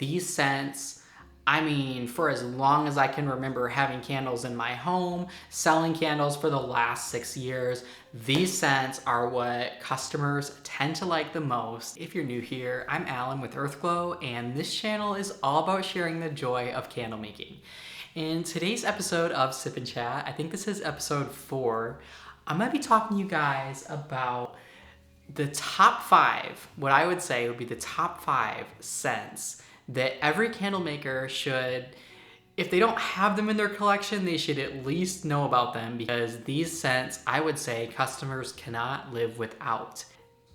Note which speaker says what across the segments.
Speaker 1: these scents, I mean, for as long as I can remember having candles in my home, selling candles for the last 6 years, these scents are what customers tend to like the most. If you're new here, I'm Alan with 𝘴𝘶𝗏𝗏, and this channel is all about sharing the joy of candle making. In today's episode of Sip and Chat, I think this is episode 4, I'm gonna be talking to you guys about the top 5, what I would say would be the top 5 scents that every candle maker should, if they don't have them in their collection, they should at least know about them, because these scents, I would say, customers cannot live without.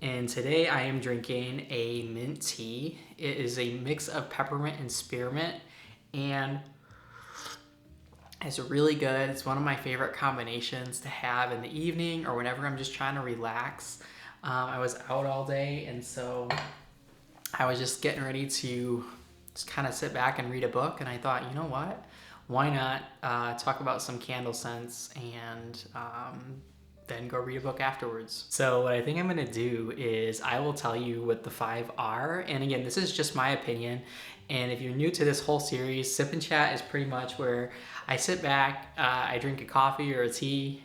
Speaker 1: And today I am drinking a mint tea. It is a mix of peppermint and spearmint, and it's really good. It's one of my favorite combinations to have in the evening or whenever I'm just trying to relax. I was out all day, and so I was just getting ready to just kind of sit back and read a book, and I thought, you know what? Why not talk about some candle scents and then go read a book afterwards. So what I think I'm gonna do is I will tell you what the 5 are. And again, this is just my opinion. And if you're new to this whole series, Sip and Chat is pretty much where I sit back, I drink a coffee or a tea,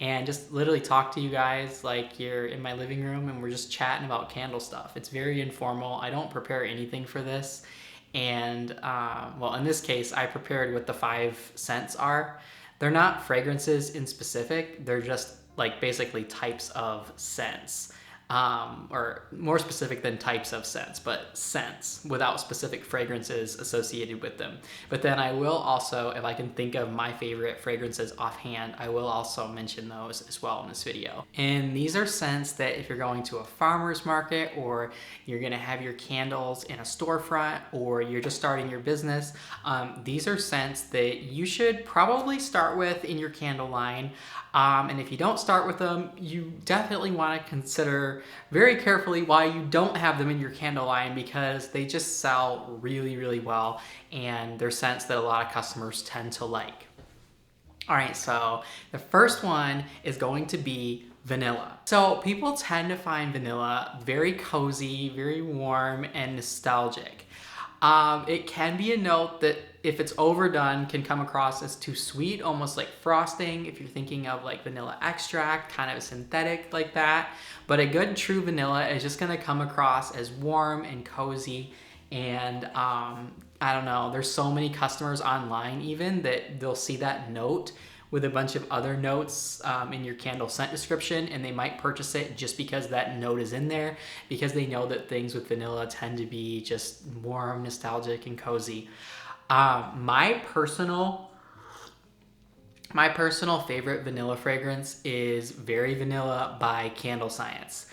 Speaker 1: and just literally talk to you guys like you're in my living room and we're just chatting about candle stuff. It's very informal. I don't prepare anything for this. And well, in this case, I prepared what the 5 scents are. They're not fragrances in specific. They're just like basically types of scents. Or more specific than types of scents, but scents without specific fragrances associated with them. But then I will also, if I can think of my favorite fragrances offhand, I will also mention those as well in this video. And these are scents that if you're going to a farmer's market, or you're gonna have your candles in a storefront, or you're just starting your business, these are scents that you should probably start with in your candle line. And if you don't start with them, you definitely want to consider very carefully why you don't have them in your candle line, because they just sell really, really well, and they're scents that a lot of customers tend to like. All right, so the first one is going to be vanilla. So people tend to find vanilla very cozy, very warm, and nostalgic. It can be a note that if it's overdone can come across as too sweet, almost like frosting, if you're thinking of like vanilla extract, kind of synthetic like that. But a good true vanilla is just gonna come across as warm and cozy. And I don't know, there's so many customers online even that they'll see that note with a bunch of other notes in your candle scent description, and they might purchase it just because that note is in there, because they know that things with vanilla tend to be just warm, nostalgic, and cozy. My personal favorite vanilla fragrance is Very Vanilla by Candle Science.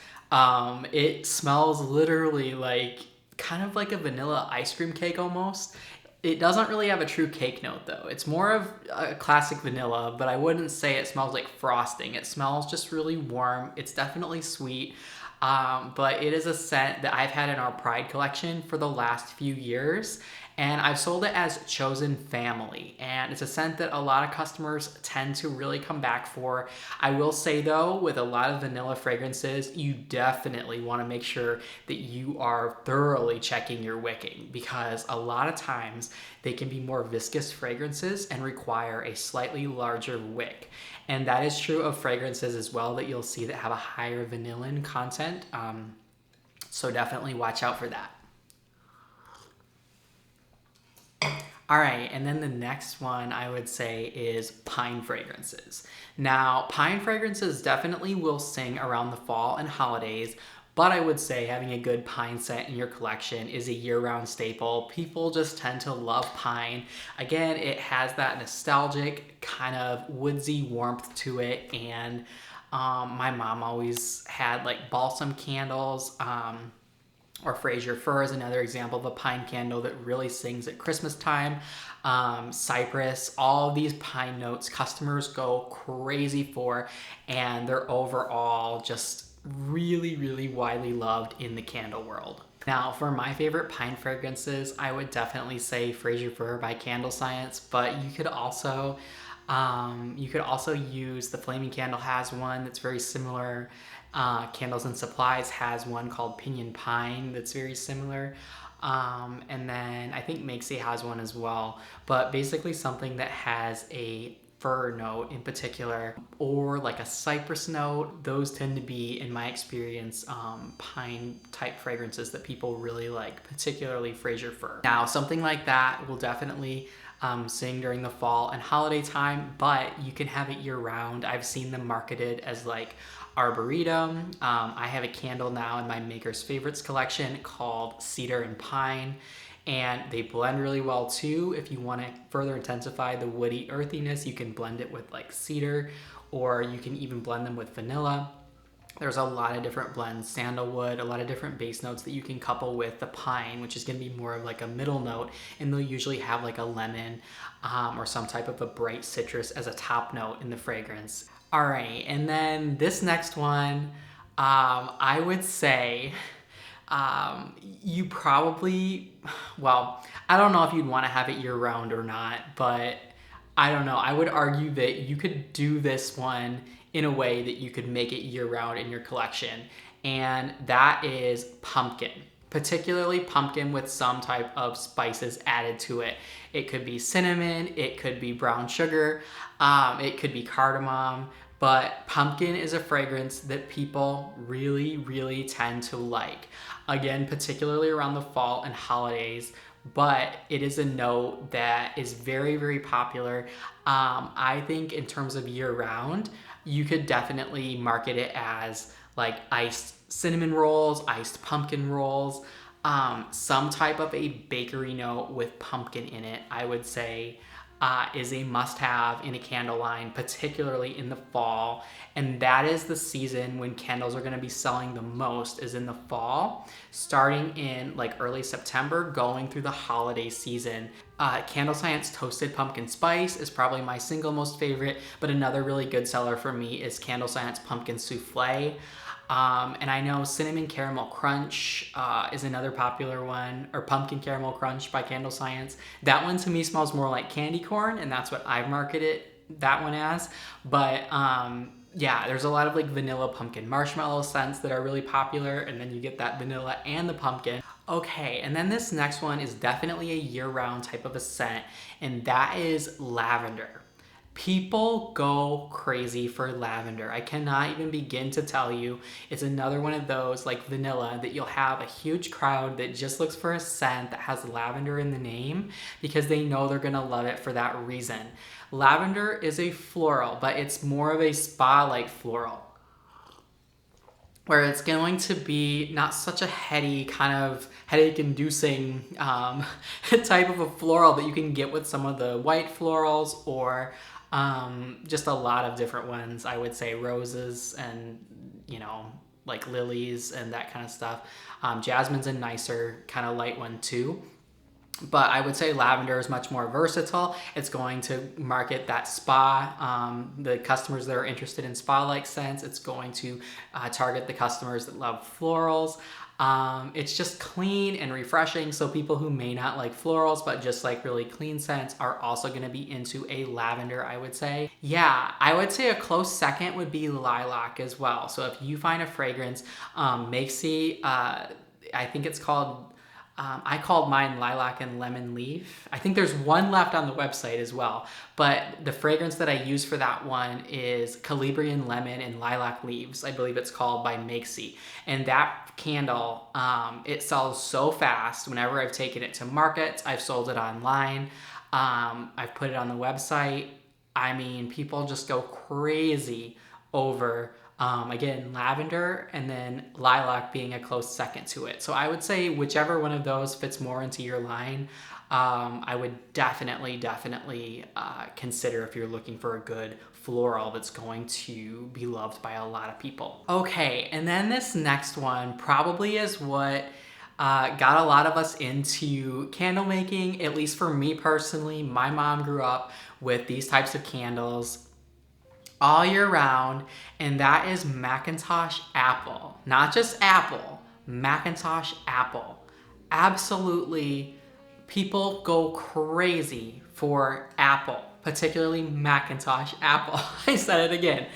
Speaker 1: It smells literally like kind of like a vanilla ice cream cake almost. It doesn't really have a true cake note though. It's more of a classic vanilla, but I wouldn't say it smells like frosting. It smells just really warm. It's definitely sweet, but it is a scent that I've had in our Pride collection for the last few years. And I've sold it as Chosen Family, and it's a scent that a lot of customers tend to really come back for. I will say though, with a lot of vanilla fragrances, you definitely want to make sure that you are thoroughly checking your wicking, because a lot of times they can be more viscous fragrances and require a slightly larger wick. And that is true of fragrances as well that you'll see that have a higher vanillin content. So definitely watch out for that. All right, and then the next one I would say is pine fragrances. Now, pine fragrances definitely will sing around the fall and holidays, but I would say having a good pine scent in your collection is a year-round staple. People just tend to love pine. Again, it has that nostalgic kind of woodsy warmth to it, and my mom always had like balsam candles, or Fraser Fir is another example of a pine candle that really sings at Christmas time. Cypress, all these pine notes customers go crazy for, and they're overall just really, really widely loved in the candle world. Now, for my favorite pine fragrances, I would definitely say Fraser Fir by Candle Science, but you could also use, the Flaming Candle has one that's very similar. Candles and Supplies has one called Pinion Pine that's very similar. And then I think 𝘴𝘶𝘱𝘭𝘪𝘦𝘴 has one as well, but basically something that has a fir note in particular, or like a cypress note. Those tend to be, in my experience, pine type fragrances that people really like, particularly Fraser fir. Now, something like that will definitely sing during the fall and holiday time, but you can have it year round. I've seen them marketed as like arboretum. I have a candle now in my Maker's Favorites collection called Cedar and Pine, and they blend really well too. If you want to further intensify the woody earthiness, you can blend it with like cedar, or you can even blend them with vanilla. There's a lot of different blends, sandalwood, a lot of different base notes that you can couple with the pine, which is going to be more of like a middle note, and they'll usually have like a lemon or some type of a bright citrus as a top note in the fragrance. All right, and then this next one, I would say you probably, well, I don't know if you'd want to have it year round or not, but I don't know. I would argue that you could do this one in a way that you could make it year round in your collection, and that is pumpkin. Particularly pumpkin with some type of spices added to it. It could be cinnamon, it could be brown sugar, it could be cardamom, but pumpkin is a fragrance that people really, really tend to like. Again, particularly around the fall and holidays, but it is a note that is very, very popular. I think in terms of year round, you could definitely market it as like iced cinnamon rolls, iced pumpkin rolls, some type of a bakery note with pumpkin in it, I would say is a must-have in a candle line, particularly in the fall. And that is the season when candles are going to be selling the most, is in the fall, starting in like early September, going through the holiday season. Candle Science Toasted Pumpkin Spice is probably my single most favorite, but another really good seller for me is Candle Science Pumpkin Souffle. And I know Cinnamon Caramel Crunch is another popular one, or Pumpkin Caramel Crunch by Candle Science. That one to me smells more like candy corn, and that's what I've marketed that one as. But yeah, there's a lot of like vanilla pumpkin marshmallow scents that are really popular, and then you get that vanilla and the pumpkin. Okay, and then this next one is definitely a year-round type of a scent, and that is lavender. People go crazy for lavender. I cannot even begin to tell you. It's another one of those like vanilla that you'll have a huge crowd that just looks for a scent that has lavender in the name because they know they're gonna love it for that reason. Lavender is a floral, but it's more of a spa-like floral, where it's going to be not such a heady, kind of headache-inducing type of a floral that you can get with some of the white florals, or just a lot of different ones. I would say roses and, you know, like lilies and that kind of stuff. Jasmine's a nicer kind of light one too. But I would say lavender is much more versatile. It's going to market that spa, the customers that are interested in spa-like scents. It's going to target the customers that love florals. It's just clean and refreshing, so people who may not like florals but just like really clean scents are also going to be into a lavender, I would say. Yeah, I would say a close second would be lilac as well. So if you find a fragrance, 𝘴𝘶𝘱𝘭𝘪𝘦𝘴, I think it's called, I called mine Lilac and Lemon Leaf. I think there's one left on the website as well, but the fragrance that I use for that one is Calabrian Lemon and Lilac Leaves. I believe it's called by 𝘴𝘶𝘱𝘭𝘪𝘦. And that candle, it sells so fast. Whenever I've taken it to markets, I've sold it online. I've put it on the website. I mean, people just go crazy over again, lavender, and then lilac being a close second to it. So I would say whichever one of those fits more into your line, I would definitely consider if you're looking for a good floral that's going to be loved by a lot of people. Okay, and then this next one probably is what got a lot of us into candle making, at least for me personally. My mom grew up with these types of candles all year round, and that is Macintosh apple. Not just apple, Macintosh apple. Absolutely, people go crazy for apple, particularly Macintosh apple. I said it again.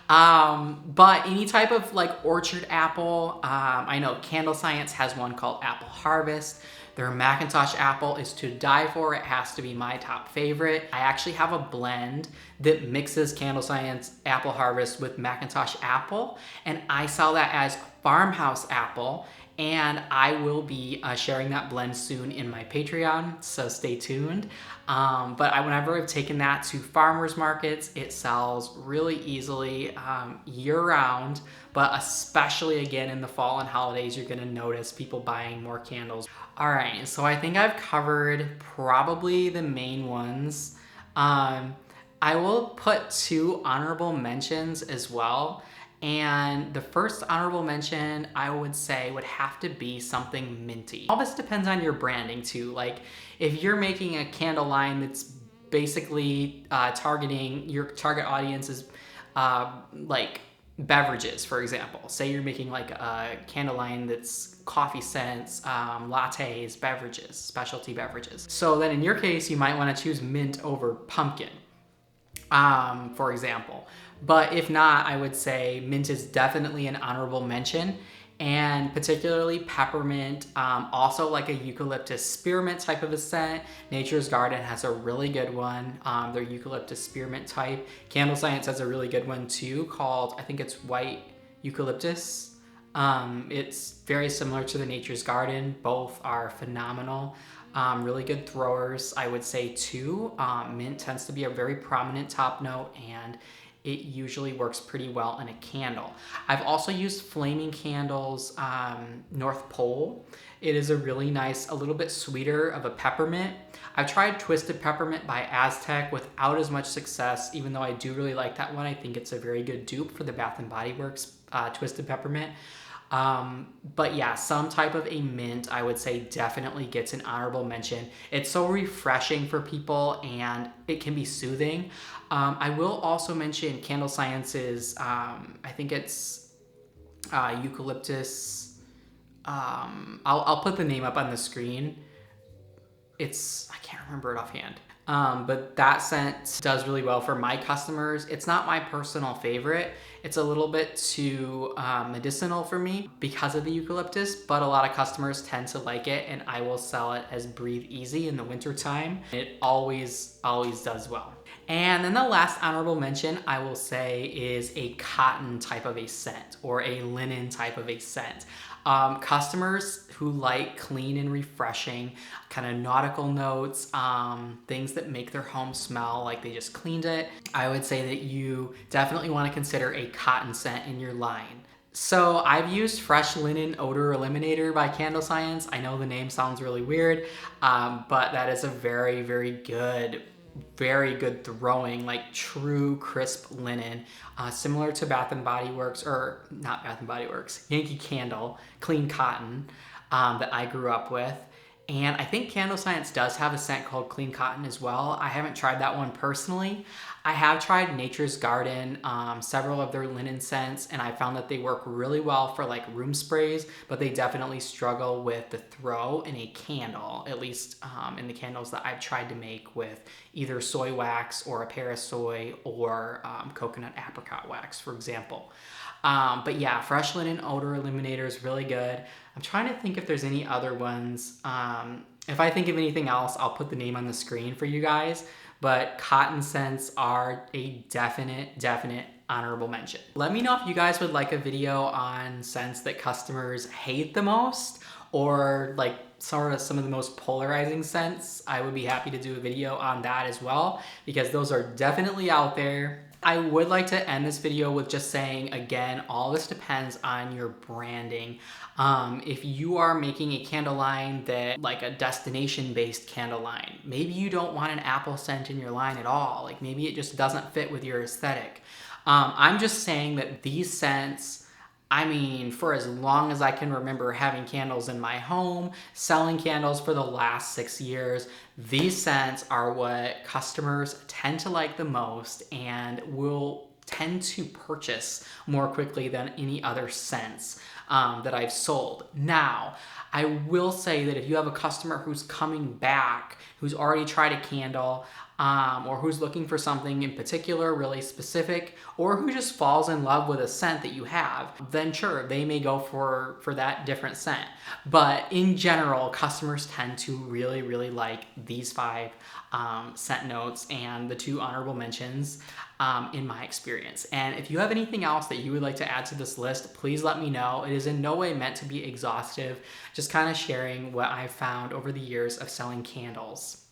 Speaker 1: But any type of like orchard apple, I know Candle Science has one called Apple Harvest. Their Macintosh apple is to die for. It has to be my top favorite. I actually have a blend that mixes Candle Science Apple Harvest with Macintosh apple, and I sell that as Farmhouse Apple, and I will be sharing that blend soon in my Patreon, so stay tuned. Whenever I've taken that to farmers markets, it sells really easily year-round, but especially again in the fall and holidays, you're gonna notice people buying more candles. All right, so I think I've covered probably the main ones. I will put 2 honorable mentions as well. And the first honorable mention I would say would have to be something minty. All this depends on your branding too. Like if you're making a candle line that's basically targeting your target audience is like beverages, for example. Say you're making like a candle line that's coffee scents, lattes, beverages, specialty beverages. So then in your case, you might want to choose mint over pumpkin, for example. But if not, I would say mint is definitely an honorable mention, and particularly peppermint, also like a eucalyptus spearmint type of a scent. Nature's Garden has a really good one, their eucalyptus spearmint type. Candle Science has a really good one too called, I think it's white eucalyptus. It's very similar to the Nature's Garden. Both are phenomenal. Really good throwers, I would say too. Mint tends to be a very prominent top note, and it usually works pretty well in a candle. I've also used Flaming Candles North Pole. It is a really nice, a little bit sweeter of a peppermint. I've tried Twisted Peppermint by Aztec without as much success, even though I do really like that one. I think it's a very good dupe for the Bath & Body Works Twisted Peppermint. But yeah, some type of a mint, I would say, definitely gets an honorable mention. It's so refreshing for people and it can be soothing. I will also mention Candle Science's, I think it's eucalyptus. I'll put the name up on the screen. I can't remember it offhand. But that scent does really well for my customers. It's not my personal favorite. It's a little bit too medicinal for me because of the eucalyptus, but a lot of customers tend to like it, and I will sell it as Breathe Easy in the winter time. It always does well. And then the last honorable mention I will say is a cotton type of a scent or a linen type of a scent. Customers who like clean and refreshing, kind of nautical notes, things that make their home smell like they just cleaned it, I would say that you definitely want to consider a cotton scent in your line. So I've used Fresh Linen Odor Eliminator by Candle Science. I know the name sounds really weird, but that is a very, very good throwing, like true crisp linen, similar to Bath & Body Works, or not Bath & Body Works, Yankee Candle Clean Cotton that I grew up with. And I think Candle Science does have a scent called Clean Cotton as well. I haven't tried that one personally. I have tried Nature's Garden, several of their linen scents, and I found that they work really well for like room sprays, but they definitely struggle with the throw in a candle, at least in the candles that I've tried to make with either soy wax or a Parasoy or coconut apricot wax, for example. But yeah, Fresh Linen Odor Eliminator is really good. I'm trying to think if there's any other ones. If I think of anything else, I'll put the name on the screen for you guys. But cotton scents are a definite honorable mention. Let me know if you guys would like a video on scents that customers hate the most, or like some of the most polarizing scents. I would be happy to do a video on that as well, because those are definitely out there. I would like to end this video with just saying, again, all this depends on your branding. If you are making a candle line that, like a destination-based candle line, maybe you don't want an apple scent in your line at all. Like maybe it just doesn't fit with your aesthetic. I'm just saying that these scents, I mean, for as long as I can remember having candles in my home, selling candles for the last 6 years, these scents are what customers tend to like the most and will tend to purchase more quickly than any other scents that I've sold. Now, I will say that if you have a customer who's coming back, who's already tried a candle, or who's looking for something in particular, really specific, or who just falls in love with a scent that you have, then sure, they may go for that different scent. But in general, customers tend to really, really like these 5 scent notes and the 2 honorable mentions in my experience. And if you have anything else that you would like to add to this list, please let me know. It is in no way meant to be exhaustive, just kind of sharing what I've found over the years of selling candles.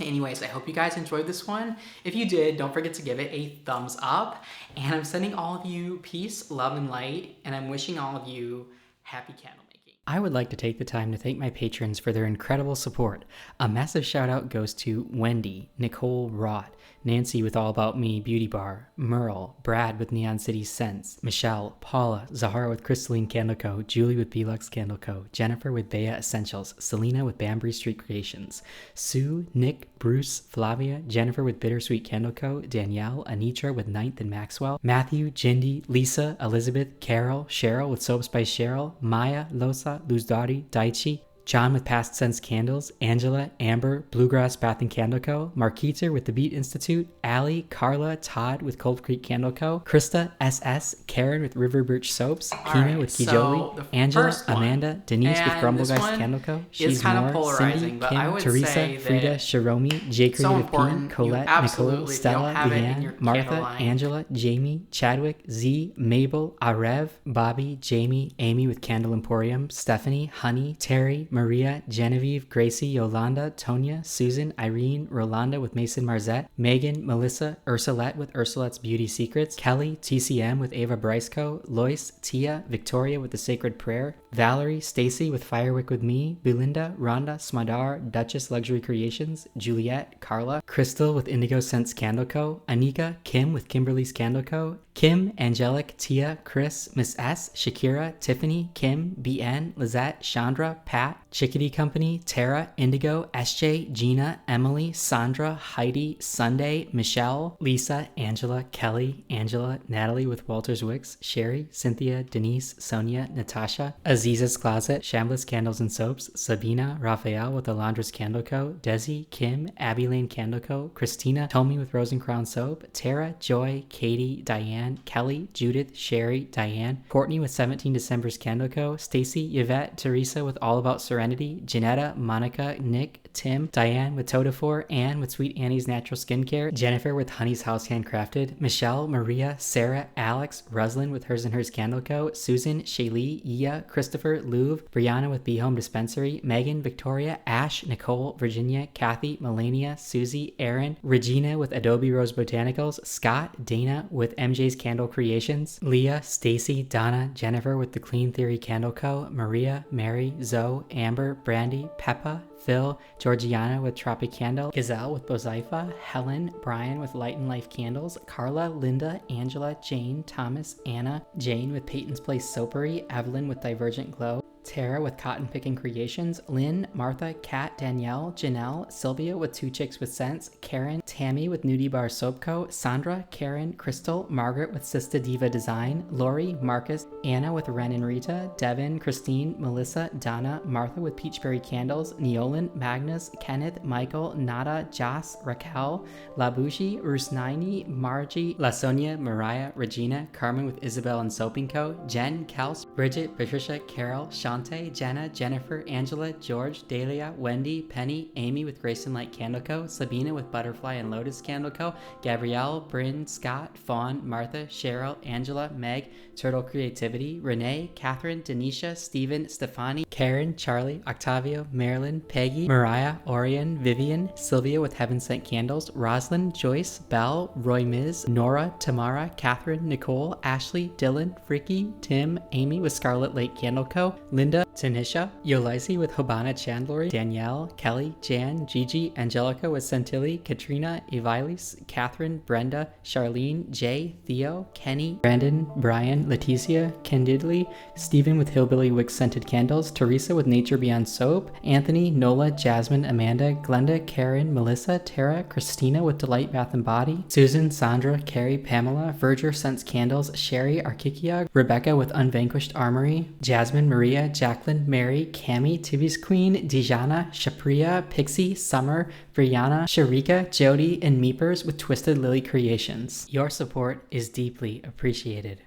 Speaker 1: Anyways, I hope you guys enjoyed this one. If you did, don't forget to give it a thumbs up. And I'm sending all of you peace, love, and light. And I'm wishing all of you happy candle making. I would like to take the time to thank my patrons for their incredible support. A massive shout out goes to Wendy, Nicole Rott, Nancy with All About Me Beauty Bar, Merle, Brad with Neon City Scents, Michelle, Paula, Zahara with Crystalline Candle Co., Julie with Belux Candle Co., Jennifer with Bea Essentials, Selena with Banbury Street Creations, Sue, Nick, Bruce, Flavia, Jennifer with Bittersweet Candle Co., Danielle, Anitra with Ninth and Maxwell, Matthew, Jindy, Lisa, Elizabeth, Carol, Cheryl with Soap Spice Cheryl, Maya, Losa, Luzdari, Daichi, John with Past Sense Candles, Angela, Amber, Bluegrass Bath and Candle Co., Marquita with The Beat Institute, Allie, Carla, Todd with Cold Creek Candle Co., Krista, SS, Karen with River Birch Soaps, Kina with Kijoli, Angela, Amanda, Denise with Grumble Guys Candle Co., She's
Speaker 2: kind of
Speaker 1: More,
Speaker 2: polarizing,
Speaker 1: Cindy,
Speaker 2: but
Speaker 1: Kim,
Speaker 2: I would
Speaker 1: Teresa,
Speaker 2: say
Speaker 1: Frida,
Speaker 2: that
Speaker 1: Sharomi, J.
Speaker 2: so
Speaker 1: Creative
Speaker 2: important.
Speaker 1: P, Colette,
Speaker 2: You absolutely,
Speaker 1: Nicole,
Speaker 2: if you
Speaker 1: Stella,
Speaker 2: don't have it in your
Speaker 1: Leanne,
Speaker 2: candle
Speaker 1: Martha,
Speaker 2: line.
Speaker 1: Angela, Jamie, Chadwick, Z, Mabel, Arev, Bobby, Jamie, Amy with Candle Emporium, Stephanie, Honey, Terry, Maria, Genevieve, Gracie, Yolanda, Tonya, Susan, Irene, Rolanda with Mason Marzette, Megan, Melissa, Ursulette with Ursulette's Beauty Secrets, Kelly, TCM with Ava Bryceco, Lois, Tia, Victoria with The Sacred Prayer, Valerie, Stacy with Firewick with Me, Belinda, Rhonda, Smadar, Duchess Luxury Creations, Juliet, Carla, Crystal with Indigo Scents Candle Co., Anika, Kim with Kimberly's Candle Co., Kim, Angelic, Tia, Chris, Miss S, Shakira, Tiffany, Kim, BN, Lizette, Chandra, Pat, Chickadee Company, Tara, Indigo, SJ, Gina, Emily, Sandra, Heidi, Sunday, Michelle, Lisa, Angela, Kelly, Angela, Natalie with Walters Wicks, Sherry, Cynthia, Denise, Sonia, Natasha, Aziza's Closet, Shambliss Candles and Soaps, Sabina, Raphael with Alondra's Candle Co., Desi, Kim, Abby Lane Candle Co., Christina, Tommy with Rose and Crown Soap, Tara, Joy, Katie, Diane, Kelly, Judith, Sherry, Diane, Courtney with 17 December's Candle Co., Stacy, Yvette, Teresa with All About Serenity, Janetta, Monica, Nick, Tim, Diane with Todafor, Anne with Sweet Annie's Natural Skincare, Jennifer with Honey's House Handcrafted, Michelle, Maria, Sarah, Alex, Roslyn with Hers and Hers Candle Co., Susan, Shaylee, Ia, Christopher, Louvre, Brianna with Be Home Dispensary, Megan, Victoria, Ash, Nicole, Virginia, Kathy, Melania, Susie, Aaron, Regina with Adobe Rose Botanicals, Scott, Dana with MJ's Candle Creations, Leah, Stacy, Donna, Jennifer with The Clean Theory Candle Co., Maria, Mary, Zoe, Amber, Brandy, Peppa, Phil, Georgiana with Tropic Candle, Gazelle with Bozaifa, Helen, Brian with Light and Life Candles, Carla, Linda, Angela, Jane, Thomas, Anna, Jane with Peyton's Place Soapery, Evelyn with Divergent Glow, Tara with Cotton Picking Creations, Lynn, Martha, Kat, Danielle, Janelle, Sylvia with Two Chicks with Scents, Karen, Tammy with Nudie Bar Soap Co., Sandra, Karen, Crystal, Margaret with Sista Diva Design, Lori, Marcus, Anna with Ren and Rita, Devin, Christine, Melissa, Donna, Martha with Peachberry Candles, Neolin, Magnus, Kenneth, Michael, Nada, Joss, Raquel, Labushi, Rusnaini, Margie, La Sonia, Mariah, Regina, Carmen with Isabel and Soaping Co., Jen, Kels, Bridget, Patricia, Carol, Shante, Jenna, Jennifer, Angela, George, Dahlia, Wendy, Penny, Amy with Grace and Light Candle Co., Sabina with Butterfly and Lotus Candle Co., Gabrielle, Bryn, Scott, Fawn, Martha, Cheryl, Angela, Meg, Turtle Creativity, Renee, Catherine, Denisha, Stephen, Stefani, Karen, Charlie, Octavio, Marilyn, Peggy, Mariah, Orion, Vivian, Sylvia with Heaven Sent Candles, Rosalind, Joyce, Belle, Roy Miz, Nora, Tamara, Catherine, Nicole, Ashley, Dylan, Freaky, Tim, Amy with Scarlet Lake Candle Co., Linda, Tanisha, Yolisi with Hobana Chandlery, Danielle, Kelly, Jan, Gigi, Angelica with Centilli, Katrina, Evilis, Catherine, Brenda, Charlene, Jay, Theo, Kenny, Brandon, Brian, Leticia, Candidly, Stephen with Hillbilly Wick Scented Candles, Teresa with Nature Beyond Soap, Anthony, Nola, Jasmine, Amanda, Glenda, Karen, Melissa, Tara, Christina with Delight Bath and Body, Susan, Sandra, Carrie, Pamela, Verger Scents Candles, Sherry, Arkikia, Rebecca with Unvanquished Armory, Jasmine, Maria, Jacqueline, Declan, Mary, Cami, Tibi's Queen, Dijana, Shapriya, Pixie, Summer, Brianna, Sharika, Jody, and Meepers with Twisted Lily Creations. Your support is deeply appreciated.